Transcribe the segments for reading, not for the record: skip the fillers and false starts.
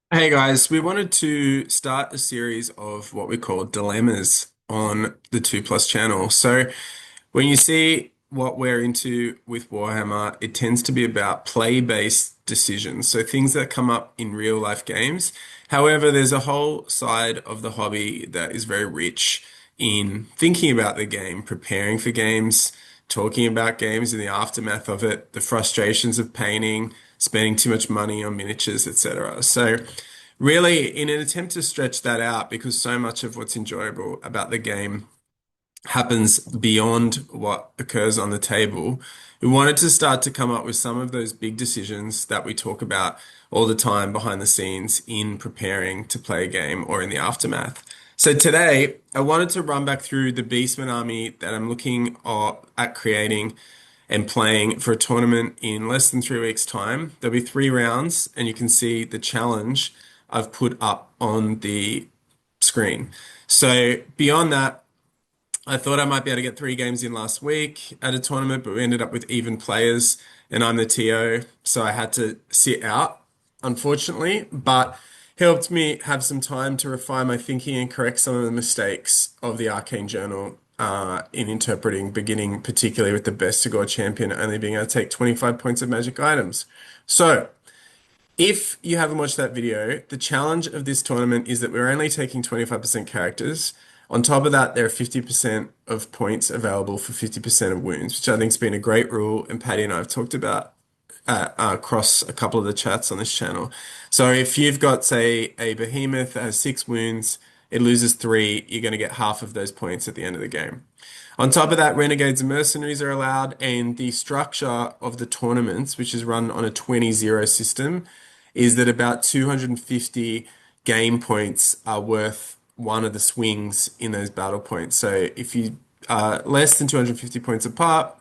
Hey guys, we wanted to start a series of what we call dilemmas on the 2 Plus channel. So when you see what we're into with Warhammer, it tends to be about play-based decisions. So things that come up in real life games. However, there's a whole side of the hobby that is very rich in thinking about the game, preparing for games, talking about games in the aftermath of it, the frustrations of painting, spending too much money on miniatures, etc. So really, in an attempt to stretch that out, because so much of what's enjoyable about the game happens beyond what occurs on the table, we wanted to start to come up with some of those big decisions that we talk about all the time behind the scenes in preparing to play a game or in the aftermath. So today, I wanted to run back through the Beastmen army that I'm looking at creating and playing for a tournament in less than 3 weeks' time. There'll be 3 rounds, and you can see the challenge I've put up on the screen. So beyond that, I thought I might be able to get 3 games in last week at a tournament, but we ended up with even players, and I'm the TO, so I had to sit out, unfortunately, but helped me have some time to refine my thinking and correct some of the mistakes of the Arcane Journal in interpreting, beginning particularly with the best to God champion only being able to take 25 points of magic items. So, if you haven't watched that video, the challenge of this tournament is that we're only taking 25% characters. On top of that, there are 50% of points available for 50% of wounds, which I think has been a great rule, and Patty and I have talked about across a couple of the chats on this channel. So if you've got, say, a behemoth that has 6 wounds, it loses 3, you're going to get half of those points at the end of the game. On top of that, renegades and mercenaries are allowed, and the structure of the tournaments, which is run on a 20-0 system, is that about 250 game points are worth one of the swings in those battle points. So if you are less than 250 points apart,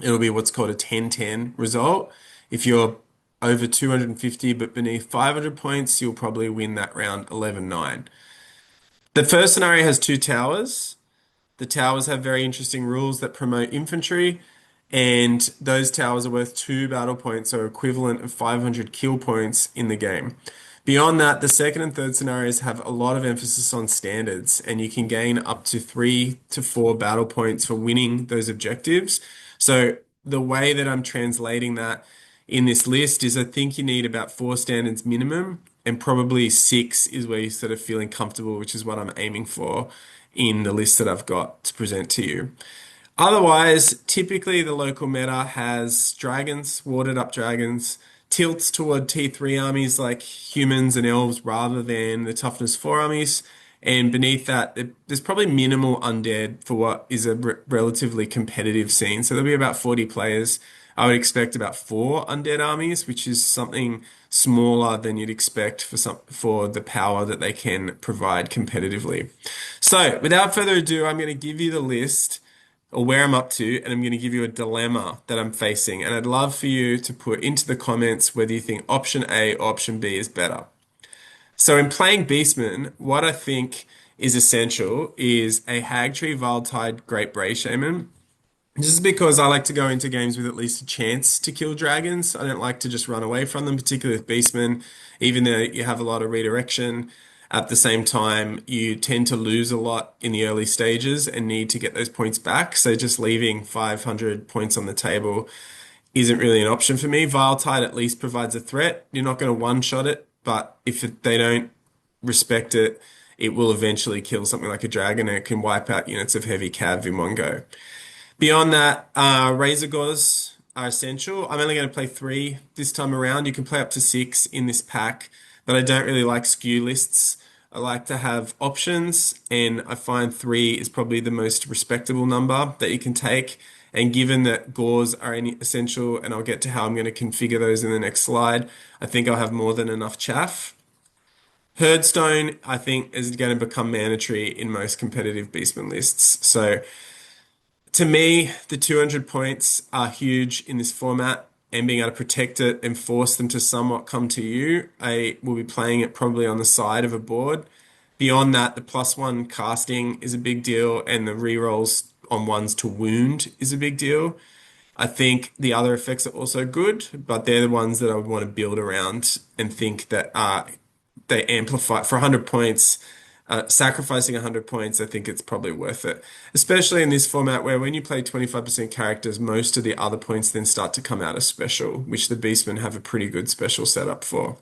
it'll be what's called a 10-10 result. If you're over 250 but beneath 500 points, you'll probably win that round 11-9. The first scenario has 2 towers. The towers have very interesting rules that promote infantry, and those towers are worth 2 battle points, so equivalent of 500 kill points in the game. Beyond that, the second and third scenarios have a lot of emphasis on standards, and you can gain up to 3 to 4 battle points for winning those objectives. So the way that I'm translating that in this list is I think you need about 4 standards minimum, and probably 6 is where you're sort of feeling comfortable, which is what I'm aiming for in the list that I've got to present to you. Otherwise, typically the local meta has dragons, watered up dragons, tilts toward T3 armies like humans and elves rather than the toughness 4 armies. And beneath that, there's probably minimal undead for what is a relatively competitive scene. So there'll be about 40 players. I would expect about 4 undead armies, which is something smaller than you'd expect for the power that they can provide competitively. So, without further ado, I'm going to give you the list or where I'm up to, and I'm going to give you a dilemma that I'm facing. And I'd love for you to put into the comments whether you think option A or option B is better. So, in playing Beastman, what I think is essential is a Hagtree Viletide Great Bray Shaman. This is because I like to go into games with at least a chance to kill dragons. I don't like to just run away from them, particularly with Beastmen, even though you have a lot of redirection. At the same time, you tend to lose a lot in the early stages and need to get those points back. So just leaving 500 points on the table isn't really an option for me. Viletide at least provides a threat. You're not going to one-shot it, but if they don't respect it, it will eventually kill something like a dragon and it can wipe out units of heavy cav in one go. Beyond that, Razor Gauze are essential. I'm only going to play 3 this time around. You can play up to 6 in this pack, but I don't really like skew lists. I like to have options, and I find 3 is probably the most respectable number that you can take. And given that gauze are essential, and I'll get to how I'm going to configure those in the next slide, I think I'll have more than enough chaff. Herdstone, I think, is going to become mandatory in most competitive Beastman lists. So to me, the 200 points are huge in this format, and being able to protect it and force them to somewhat come to you. I will be playing it probably on the side of a board. Beyond that, the +1 casting is a big deal, and the rerolls on ones to wound is a big deal. I think the other effects are also good, but they're the ones that I would want to build around and think that are they amplify for 100 points. Sacrificing 100 points, I think it's probably worth it, especially in this format where when you play 25% characters, most of the other points then start to come out as special, which the Beastmen have a pretty good special setup for.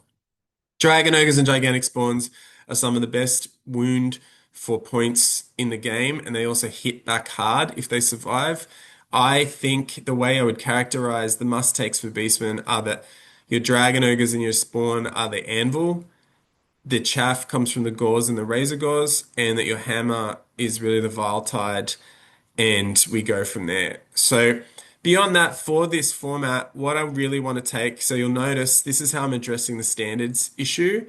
Dragon Ogres and Gigantic Spawns are some of the best wound for points in the game, and they also hit back hard if they survive. I think the way I would characterize the must takes for Beastmen are that your Dragon Ogres and your Spawn are the anvil, the chaff comes from the gauze and the razor gauze, and that your hammer is really the vile tide, and we go from there. So beyond that, for this format, what I really want to take, so you'll notice this is how I'm addressing the standards issue.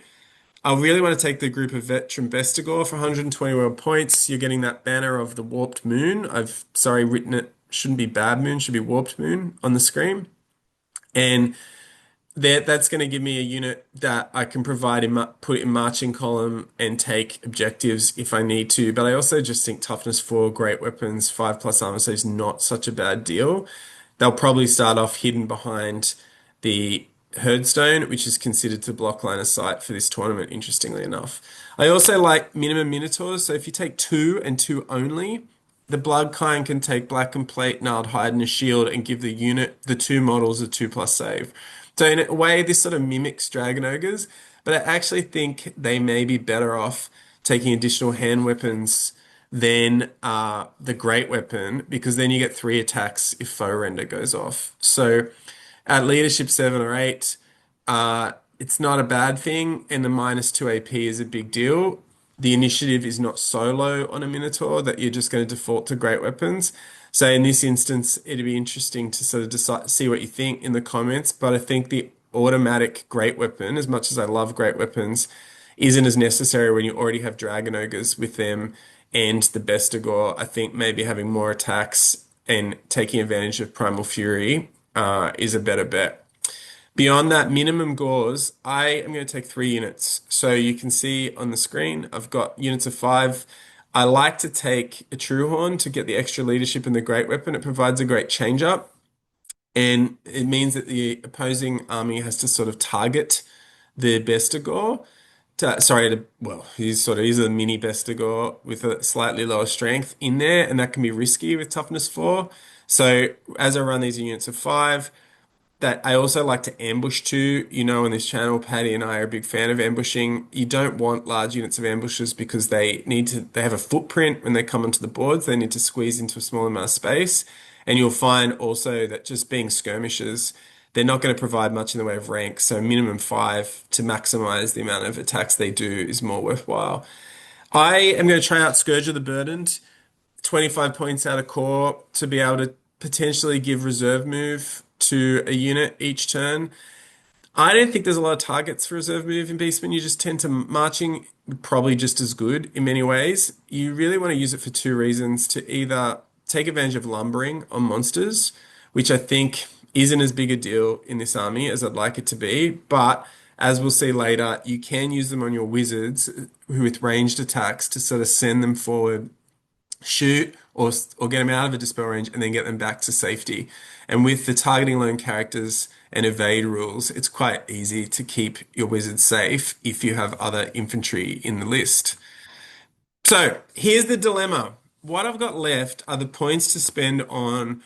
I really want to take the group of Veteran Bestigor for 121 points. You're getting that banner of the Warped Moon. I've, sorry, written it, shouldn't be Bad Moon, should be Warped Moon on the screen. And that's going to give me a unit that I can provide in put in marching column and take objectives if I need to. But I also just think toughness 4, great weapons, 5 plus armor, so it's not such a bad deal. They'll probably start off hidden behind the Herdstone, which is considered to block line of sight for this tournament, interestingly enough. I also like minimum Minotaurs, so if you take 2 and 2 only, the Blood Kind can take Black and Plate, Gnarled Hide, and a Shield and give the unit, the 2 models, a 2 plus save. So in a way, this sort of mimics Dragon Ogres, but I actually think they may be better off taking additional hand weapons than the Great Weapon, because then you get 3 attacks if Foe Render goes off. So at leadership 7 or 8, it's not a bad thing, and the -2 AP is a big deal. The initiative is not so low on a Minotaur that you're just going to default to great weapons. So in this instance, it'd be interesting to sort of decide, see what you think in the comments. But I think the automatic great weapon, as much as I love great weapons, isn't as necessary when you already have Dragon Ogres with them and the Bestigor. I think maybe having more attacks and taking advantage of Primal Fury is a better bet. Beyond that minimum gauze, I am going to take 3 units. So you can see on the screen, I've got units of 5. I like to take a True Horn to get the extra leadership and the great weapon. It provides a great change up, and it means that the opposing army has to sort of target the Bestigor. Well, he's a mini Bestigor with a slightly lower strength in there, and that can be risky with toughness 4. So as I run these units of 5, that I also like to ambush too. You know, on this channel, Paddy and I are a big fan of ambushing. You don't want large units of ambushes because they have a footprint when they come onto the boards. They need to squeeze into a small amount of space. And you'll find also that just being skirmishers, they're not going to provide much in the way of rank. So minimum 5 to maximize the amount of attacks they do is more worthwhile. I am going to try out Scourge of the Burdened, 25 points out of core to be able to potentially give reserve move to a unit each turn. I don't think there's a lot of targets for reserve move in Beastman. You just tend to marching probably just as good in many ways. You really want to use it for 2 reasons: to either take advantage of lumbering on monsters, which I think isn't as big a deal in this army as I'd like it to be, but as we'll see later, you can use them on your wizards with ranged attacks to sort of send them forward, shoot, or get them out of a dispel range and then get them back to safety. And with the targeting lone characters and evade rules, it's quite easy to keep your wizards safe if you have other infantry in the list. So here's the dilemma. What I've got left are the points to spend on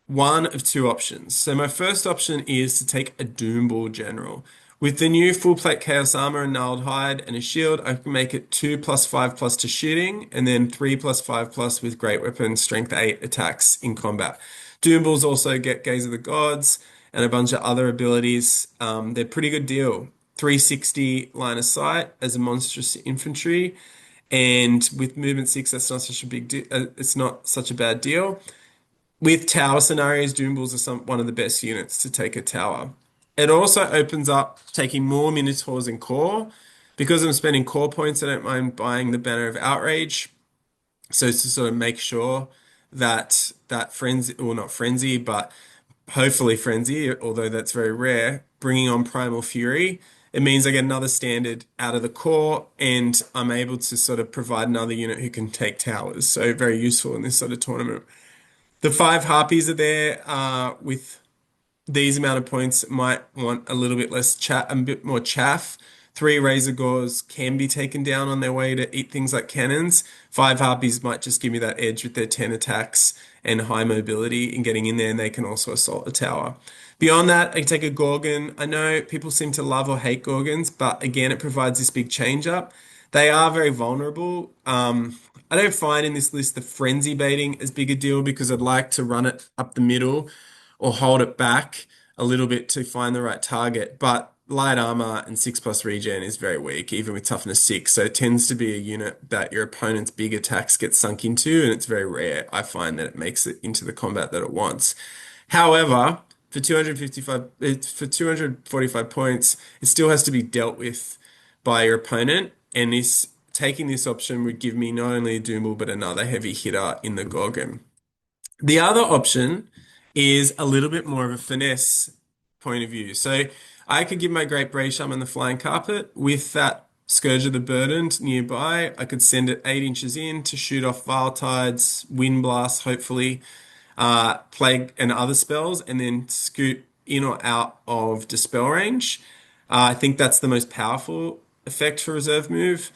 one of 2 options. So my first option is to take a Doombull General. With the new full plate Chaos Armor and Gnarled Hide and a shield, I can make it 2 plus 5 plus to shooting, and then 3 plus 5 plus with great weapon, strength 8 attacks in combat. Doombulls also get Gaze of the Gods and a bunch of other abilities. They're pretty good deal. 360 line of sight as a monstrous infantry, and with movement 6, that's not such a big deal. It's not such a bad deal. With tower scenarios, Doombulls are one of the best units to take a tower. It also opens up taking more Minotaurs in core. Because I'm spending core points, I don't mind buying the Banner of Outrage. So to sort of make sure that frenzy, well, not frenzy, but hopefully frenzy, although that's very rare, bringing on Primal Fury, it means I get another standard out of the core, and I'm able to sort of provide another unit who can take towers. So very useful in this sort of tournament. The 5 Harpies are there with these amount of points. Might want a little bit less chat, a bit more chaff 3 Razor Gores can be taken down on their way to eat things like cannons. 5 Harpies might just give me that edge with their 10 attacks and high mobility in getting in there, and they can also assault a tower. Beyond that, I can take a Gorgon. I know people seem to love or hate Gorgons, but again, it provides this big change up. They are very vulnerable. I don't find in this list the frenzy baiting as big a deal because I'd like to run it up the middle or hold it back a little bit to find the right target. But light armor and 6+ regen is very weak, even with toughness 6. So it tends to be a unit that your opponent's big attacks get sunk into, and it's very rare. I find that it makes it into the combat that it wants. However, for 255, for 245 points, it still has to be dealt with by your opponent, and this taking this option would give me not only a Doombull but another heavy hitter in the Gorgon. The other option is a little bit more of a finesse point of view. So I could give my Great Bray Shaman the Flying Carpet with that Scourge of the Burdened nearby. I could send it 8 inches in to shoot off Vile Tides, Wind Blast, hopefully, Plague and other spells, and then scoot in or out of Dispel range. I think that's the most powerful effect for reserve move.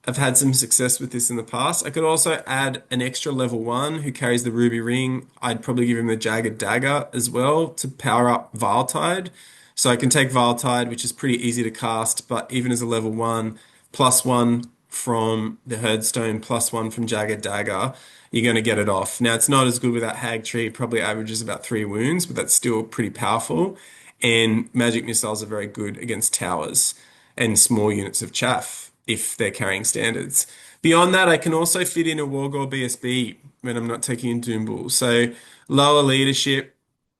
I've had some success with this in the past. I could also add an extra level 1 who carries the Ruby Ring. I'd probably give him the Jagged Dagger as well to power up Vile Tide. So I can take Vile Tide, which is pretty easy to cast, but even as a level 1, +1 from the Herdstone, +1 from Jagged Dagger, you're going to get it off. Now, it's not as good with that Hag Tree. It probably averages about 3 wounds, but that's still pretty powerful. And magic missiles are very good against towers and small units of chaff if they're carrying standards. Beyond that, I can also fit in a Wargore BSB when I'm not taking in Doombull. So lower leadership,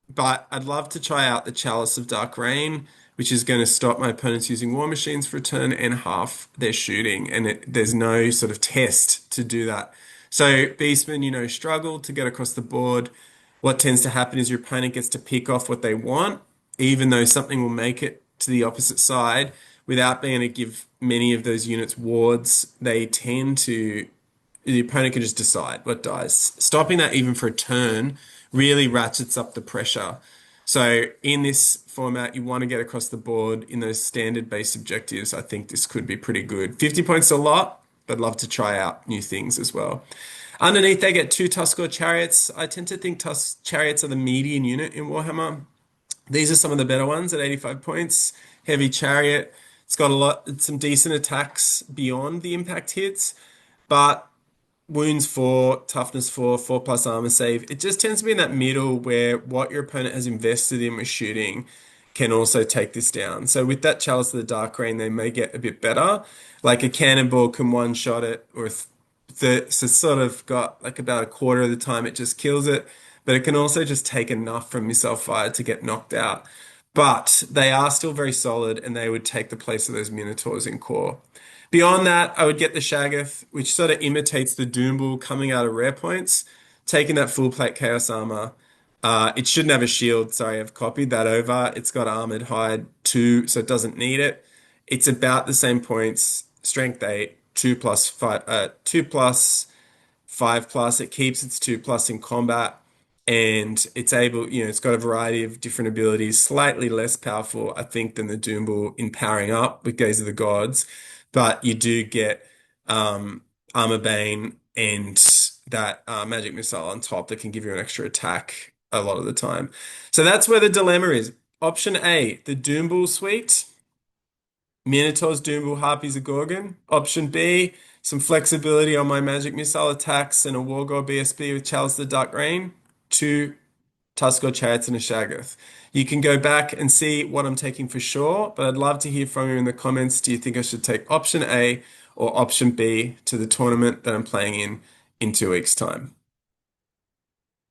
but I'd love to try out the Chalice of Dark Rain, which is going to stop my opponents using war machines for a turn and half their shooting. And there's no sort of test to do that. So Beastmen, struggle to get across the board. What tends to happen is your opponent gets to pick off what they want, even though something will make it to the opposite side without being able to give many of those units wards. The opponent can just decide what dies. Stopping that even for a turn really ratchets up the pressure. So in this format, you want to get across the board in those standard base objectives. I think this could be pretty good. 50 points is a lot, but I'd love to try out new things as well. Underneath, they get 2 Tuskor Chariots. I tend to think Chariots are the median unit in Warhammer. These are some of the better ones at 85 points. Heavy Chariot. It's got some decent attacks beyond the impact hits, but wounds 4, toughness 4, 4+ armor save. It just tends to be in that middle where what your opponent has invested in with shooting can also take this down. So with that Chalice of the Dark Rain, they may get a bit better. Like a cannonball can one-shot it, or so it's sort of got like about a quarter of the time it just kills it, but it can also just take enough from missile fire to get knocked out. But they are still very solid, and they would take the place of those Minotaurs in core. Beyond that, I would get the Shaggoth, which sort of imitates the Doombull coming out of rare points, taking that full plate Chaos Armor. It shouldn't have a shield. Sorry, I've copied that over. It's got Armored Hide 2, so it doesn't need it. It's about the same points, Strength 8, 2+5, 2+, 5+. It keeps its 2+ in combat, and it's able, it's got a variety of different abilities, slightly less powerful, I think, than the Doombull in powering up with Gaze of the Gods. But you do get Armor Bane and that magic missile on top that can give you an extra attack a lot of the time. So that's where the dilemma is. Option A, the Doombull suite. Minotaurs, Doombull, Harpies, a Gorgon. Option B, some flexibility on my magic missile attacks and a Wargore BSB with Chalice of the Dark Rain. 2 Tuskor Chariots and a Shaggoth. You can go back and see what I'm taking for sure, but I'd love to hear from you in the comments. Do you think I should take option A or option B to the tournament that I'm playing in 2 weeks' time?